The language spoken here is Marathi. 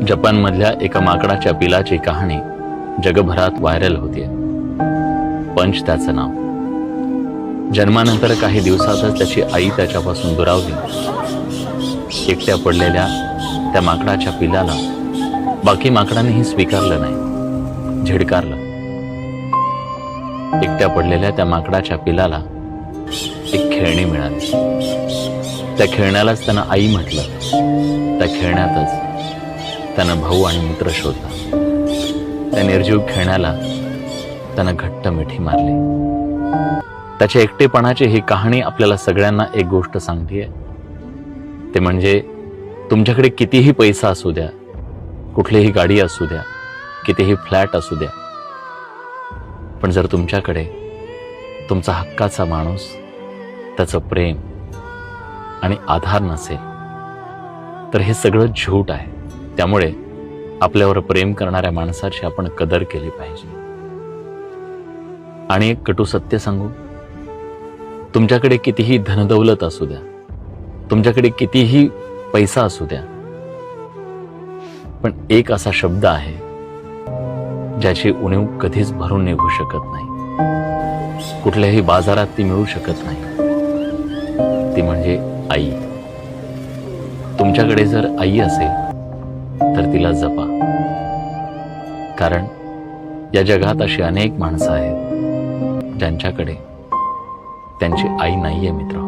जपानमधल्या एका माकडाच्या पिलाची कहाणी जगभरात व्हायरल होतीये. पंच त्याचं नाव. जन्मानंतर काही दिवसातच त्याची आई त्याच्यापासून दुरावली. एकट्या पडलेल्या त्या माकडाच्या पिलाला बाकी माकडांनीही स्वीकारलं नाही, झिडकारलं. एकट्या पडलेल्या त्या माकडाच्या पिलाला एक खेळणी मिळाली. त्या खेळण्यालाच त्यानं आई म्हटलं. त्या खेळण्यातच त्यानं भाऊ आणि मित्र शोधला. त्या निर्जीव खेळण्याला त्यानं घट्ट मिठी मारली. त्याच्या एकटेपणाची ही कहाणी आपल्याला सगळ्यांना एक गोष्ट सांगतेय, ते म्हणजे तुमच्याकडे कितीही पैसा असू द्या, कुठलीही गाडी असू द्या, कितीही फ्लॅट असू द्या, पण जर तुमच्याकडे तुमचा हक्काचा माणूस, त्याचं प्रेम आणि आधार नसेल तर हे सगळं झूट आहे. त्यामुळे आपल्यावर प्रेम करणाऱ्या माणसाची आपण कदर केली पाहिजे. आणि एक कटू सत्य सांगू, तुमच्याकडे कितीही धनदौलत असू द्या, तुमच्याकडे कितीही पैसा असू द्या, पण एक असा शब्द आहे ज्याची उणीव कधीच भरून निघू शकत नाही. कुठल्याही बाजारात ती मिळू शकत नाही. ती म्हणजे आई. तुमच्याकडे जर आई असेल तर तिला जपा, कारण या जगात अशी अनेक माणसं आहेत ज्यांच्याकडे त्यांची आई नाहीये मित्र.